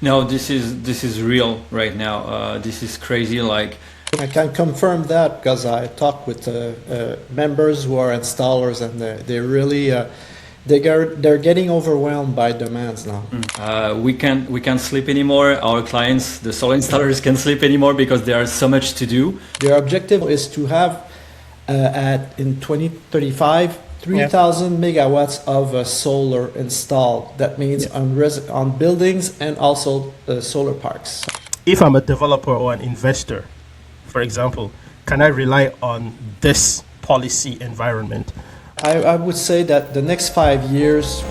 No, this is real right now. This is crazy. Like, I can confirm that because I talked with members who are installers, and they really they're getting overwhelmed by demands now. we can't sleep anymore. Our clients, the solar installers, can't sleep anymore because there are so much to do. Their objective is to have in 2035 3,000 megawatts of solar installed. That means on buildings and also solar parks. If I'm a developer or an investor, for example, can I rely on this policy environment? I would say that the next 5 years.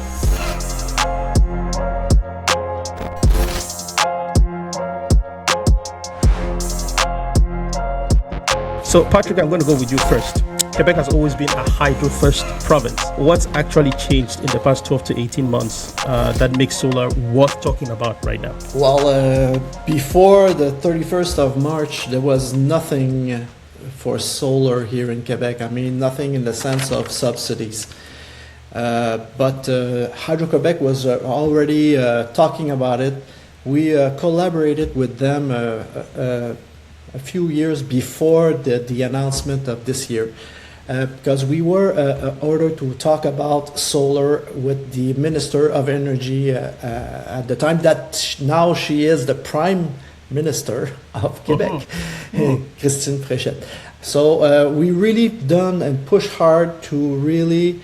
So, Patrick, I'm going to go with you first. Quebec has always been a hydro-first province. What's actually changed in the past 12 to 18 months that makes solar worth talking about right now? Well, before the 31st of March, there was nothing for solar here in Quebec. I mean, nothing in the sense of subsidies. But Hydro-Québec was already talking about it. We collaborated with them a few years before the announcement of this year. Because we were ordered to talk about solar with the Minister of Energy at the time, that now she is the Prime Minister of Quebec, Christine Fréchette. So we really done and pushed hard to really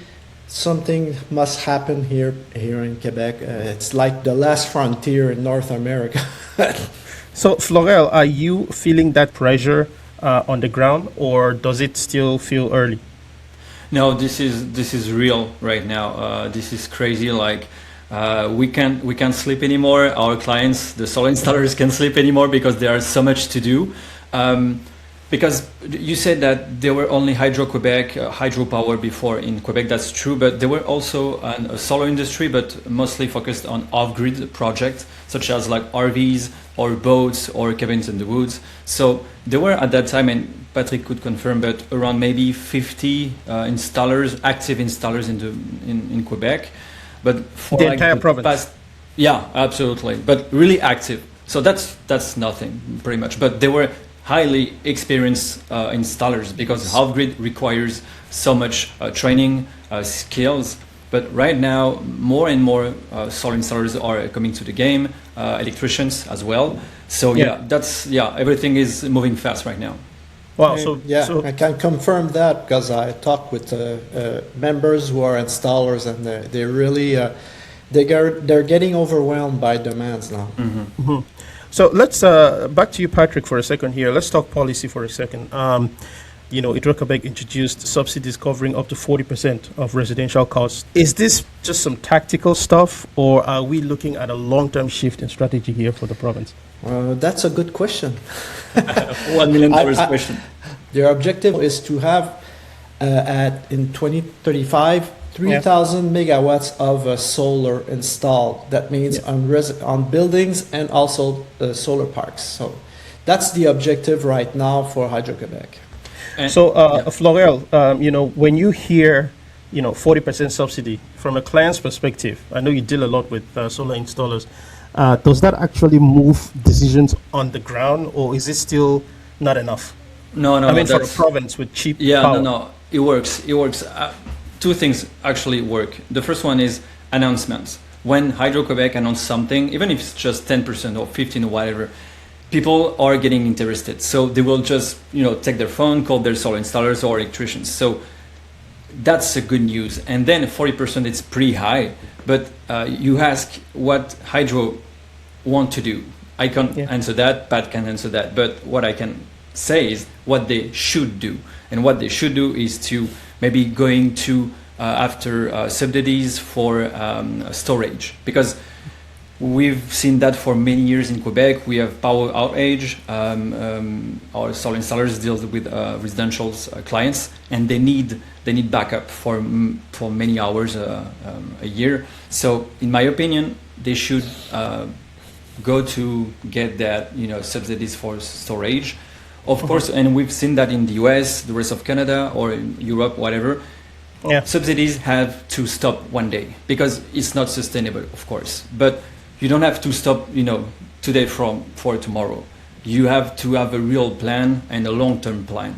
something must happen here in Quebec. It's like the last frontier in North America. So, Floréal, are you feeling that pressure on the ground, or does it still feel early? No, this is real right now. This is crazy. Like, we can't sleep anymore. Our clients, the solar installers, can't sleep anymore because there are so much to do. Because you said that there were only Hydro-Québec, hydropower before in Quebec. That's true, but there were also a solar industry, but mostly focused on off-grid projects, such as like RVs or boats or cabins in the woods. So there were at that time, and Patrick could confirm, but around maybe 50 installers, active installers in Quebec. But for the like entire province. Yeah, absolutely. But really active. So that's nothing pretty much. But there were highly experienced installers because off-grid requires so much training, skills. But right now, more and more solar installers are coming to the game, electricians as well. So everything is moving fast right now. Wow. So I can confirm that because I talked with members who are installers, and they really they're getting overwhelmed by demands now. Mm-hmm. Mm-hmm. So let's back to you, Patrick, for a second here. Let's talk policy for a second. Hydro-Québec introduced subsidies covering up to 40% of residential costs. Is this just some tactical stuff, or are we looking at a long-term shift in strategy here for the province? That's a good question. $1 million question. Their objective is to have in 2035 3,000 megawatts of solar installed. That means on buildings and also solar parks. So that's the objective right now for Hydro-Québec. So, Floréal, when you hear, 40% subsidy from a client's perspective, I know you deal a lot with solar installers. Does that actually move decisions on the ground, or is it still not enough? No. I mean, for a province with cheap power. No. It works. Two things actually work. The first one is announcements. When Hydro-Québec announces something, even if it's just 10% or 15% or whatever, people are getting interested. So they will just, take their phone, call their solar installers or electricians. So that's a good news. And then 40%, it's pretty high. But you ask what Hydro want to do. I can't answer that, Pat can answer that. But what I can say is what they should do. And what they should do is to maybe going to after subsidies for storage, because we've seen that for many years in Quebec. We have power outage. Our solar installers deal with residential clients, and they need backup for many hours a year. So, in my opinion, they should go to get that subsidies for storage. Of course, and we've seen that in the US, the rest of Canada, or in Europe, whatever. Subsidies have to stop one day because it's not sustainable, of course. But you don't have to stop, today for tomorrow. You have to have a real plan and a long-term plan.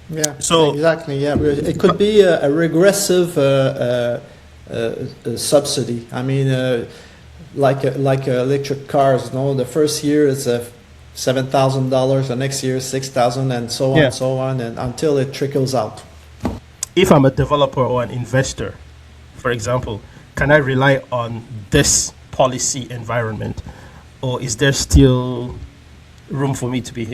Yeah, So- exactly. Yeah, it could be a regressive subsidy. I mean, like electric cars. No, the first year is $7,000, the next year is $6,000, and so on Yeah. and so on, and until it trickles out. If I'm a developer or an investor, for example, can I rely on this policy environment, or is there still room for me to be,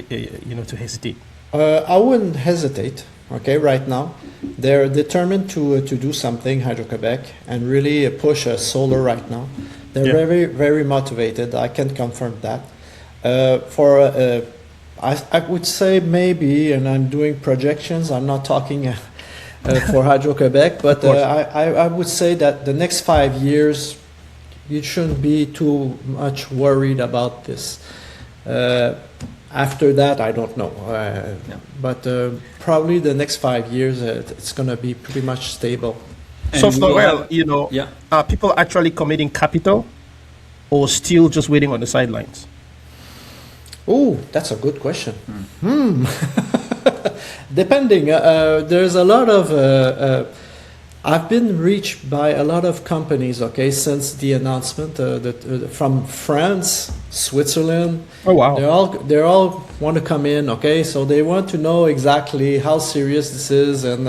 to hesitate? I wouldn't hesitate. Okay, right now, they're determined to do something, Hydro-Québec, and really push solar right now. They're Yeah. very, very motivated. I can confirm that. I would say maybe, and I'm doing projections. I'm not talking for Hydro-Québec, but course. I would say that the next 5 years, you shouldn't be too much worried about this. After that, I don't know. But probably the next 5 years, it's going to be pretty much stable. So, And we'll Floréal, have- yeah. are people actually committing capital, or still just waiting on the sidelines? Oh, that's a good question. Depending, there's a lot of. I've been reached by a lot of companies. Okay, since the announcement from France, Switzerland. Oh wow! They're all want to come in. Okay, so they want to know exactly how serious this is and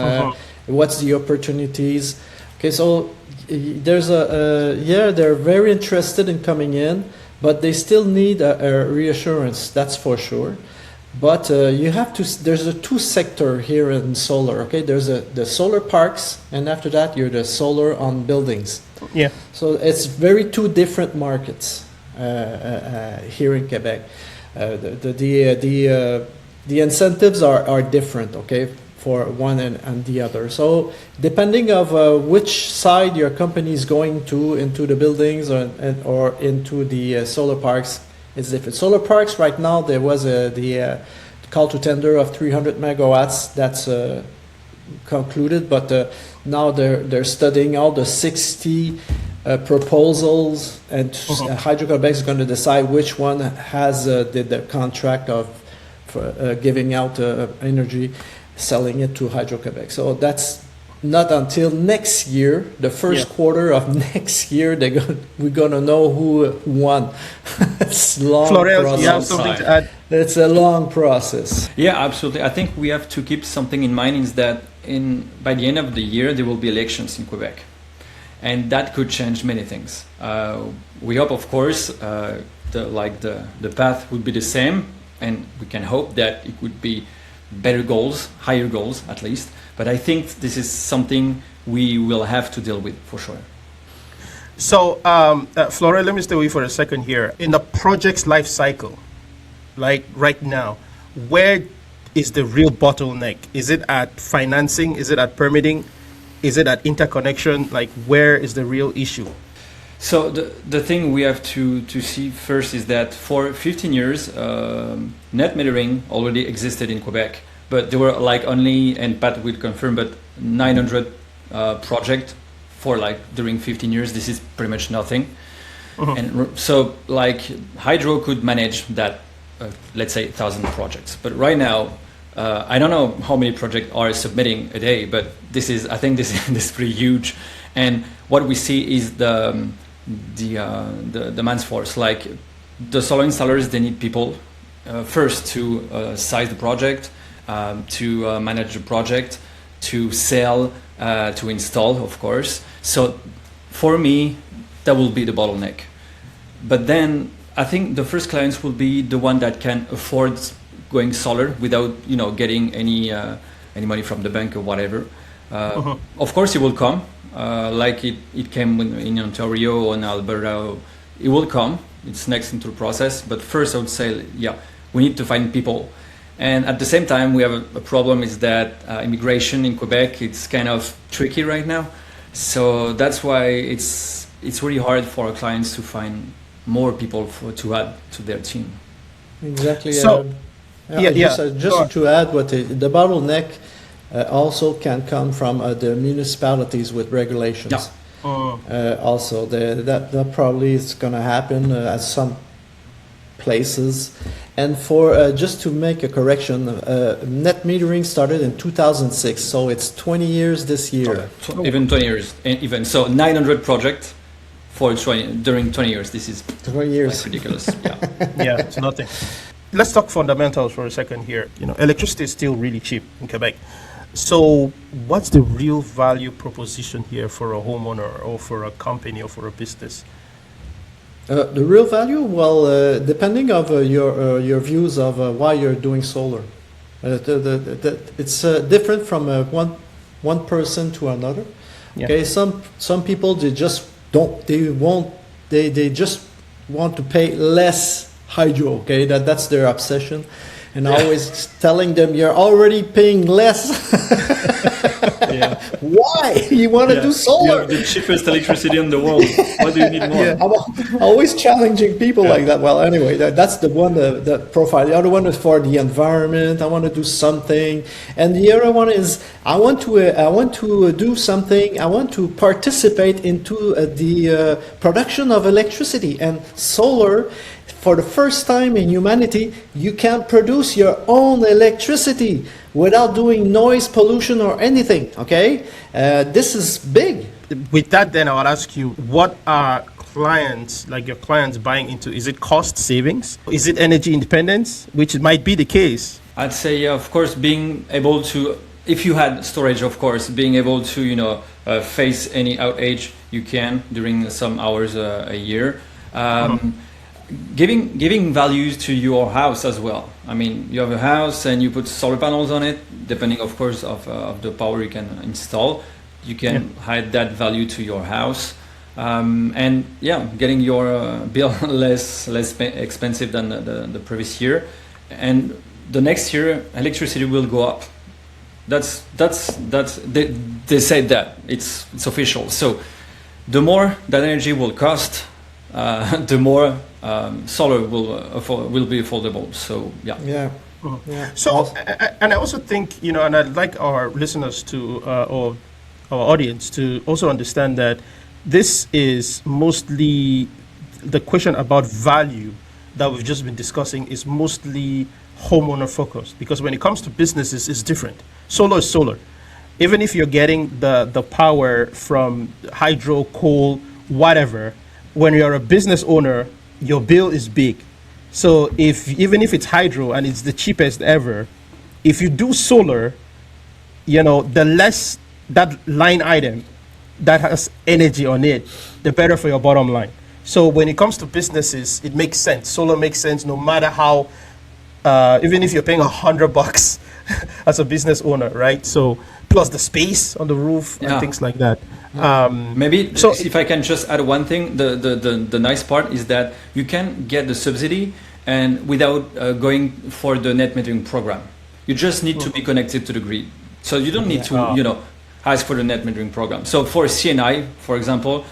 what's the opportunities. Okay, so there's they're very interested in coming in, but they still need a reassurance. That's for sure. But you have to. There's a two sector here in solar. Okay, there's the solar parks, and after that, you're the solar on buildings. Yeah. So it's very two different markets here in Quebec. The incentives are different. Okay, for one and the other. So depending of which side your company is going to, into the buildings or into the solar parks, is different. Solar parks right now, there was the call to tender of 300 megawatts that's concluded, but now they're studying all the 60 proposals, and Hydro-Québec is going to decide which one has the contract of giving out energy, selling it to Hydro-Québec. So that's not until next year, the first quarter of next year, we're gonna know who won. It's long Floréal, process. you have something to add? It's a long process. Yeah, absolutely. I think we have to keep something in mind is that by the end of the year there will be elections in Quebec, and that could change many things. We hope, of course, the path would be the same, and we can hope that it would be better goals, higher goals at least. But I think this is something we will have to deal with for sure. So, Floréal, let me stay with you for a second here. In the project's life cycle, like right now, where is the real bottleneck? Is it at financing? Is it at permitting? Is it at interconnection? Like, where is the real issue? So the thing we have to see first is that for 15 years, net metering already existed in Quebec, but there were only, and Pat will confirm, but 900 projects for during 15 years. This is pretty much nothing. And so Hydro could manage that, let's say 1,000 projects. But right now, I don't know how many projects are submitting a day, but I think this is pretty huge. And what we see is the man's force. Like the solar installers, they need people first to size the project, to manage the project, to sell, to install, of course. So for me, that will be the bottleneck. But then I think the first clients will be the one that can afford going solar without getting any money from the bank or whatever. Of course, it will come. Like it came in Ontario or in Alberta, it will come. It's next into the process. But first, I would say, we need to find people. And at the same time, we have a problem is that immigration in Quebec, it's kind of tricky right now. So that's why it's really hard for our clients to find more people to add to their team. Exactly. So, just to add, the bottleneck also can come from the municipalities with regulations. Also, that probably is going to happen at some places. And for just to make a correction, net metering started in 2006, so it's 20 years this year. Even 20 years, even so 900 projects for 20 during 20 years. This is 20 years. like ridiculous. Yeah. Yeah, it's nothing. Let's talk fundamentals for a second here. You know, electricity is still really cheap in Quebec. So what's the real value proposition here for a homeowner or for a company or for a business? The real value, well, depending of your views of why you're doing solar, it's different from one person to another. Yeah. Okay, some people they just want to pay less hydro. Okay, that's their obsession, and always telling them you're already paying less. Yeah. Why you want to do You solar? have the cheapest electricity in the world. Why do you need more? Yeah. I'm always challenging people like that. Well, anyway, that's the one, the profile. The other one is for the environment. I want to do something, and the other one is I want to do something. I want to participate into the production of electricity and solar. For the first time in humanity, you can produce your own electricity without doing noise pollution or anything. Okay, this is big. With that, then I would ask you, what are clients, like your clients, buying into? Is it cost savings? Is it energy independence, which might be the case? I'd say, yeah, of course, being able to, if you had storage, of course, being able to, face any outage you can during some hours a year. Giving values to your house as well. I mean, you have a house and you put solar panels on it, depending, of course, of the power you can install. You can add that value to your house. And yeah, getting your bill less expensive than the previous year. And the next year, electricity will go up. That's they said that. It's official. So the more that energy will cost, the more solar will be affordable. So yeah. Yeah. Yeah. So, and I also think, and I'd like our listeners to, or our audience to also understand that this is mostly the question about value that we've just been discussing is mostly homeowner focused, because when it comes to businesses, it's different. Solar is solar. Even if you're getting the power from hydro, coal, whatever, when you're a business owner, your bill is big. So even if it's hydro and it's the cheapest ever, if you do solar, the less that line item that has energy on it, the better for your bottom line. So when it comes to businesses, it makes sense. Solar makes sense no matter how, even if you're paying $100 as a business owner, right? So plus the space on the roof and things like that. Maybe so if I can just add one thing, the nice part is that you can get the subsidy and without going for the net metering program. You just need to be connected to the grid. So you don't need to, ask for the net metering program. So for CNI, for example,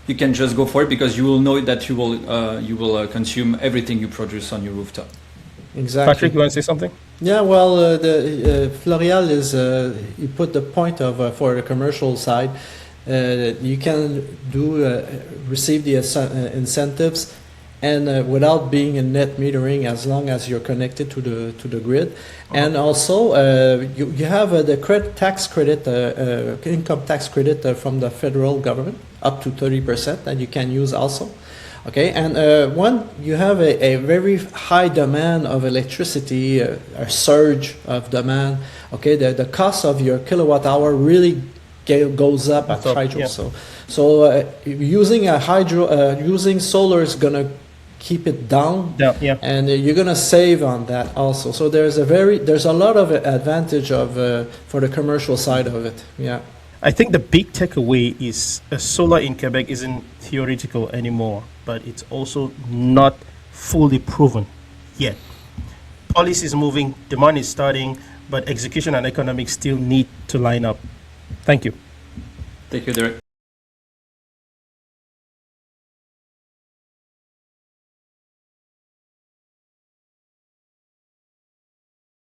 you can just go for it because you will know that you will consume everything you produce on your rooftop. Exactly. Patrick, you want to say something? Yeah, well, the Floréal is you put the point of for the commercial side. You can receive the incentives, and without being in net metering, as long as you're connected to the grid, and also you have the tax credit, income tax credit from the federal government up to 30% that you can use also. Okay, and when you have a very high demand of electricity, a surge of demand, okay, the cost of your kilowatt hour really goes up at hydro. Yeah. So using using solar is gonna keep it down, and you're gonna save on that also. So there's a lot of advantage for the commercial side of it. Yeah. I think the big takeaway is solar in Quebec isn't theoretical anymore, but it's also not fully proven yet. Policy is moving, demand is starting, but execution and economics still need to line up. Thank you. Thank you, Derick.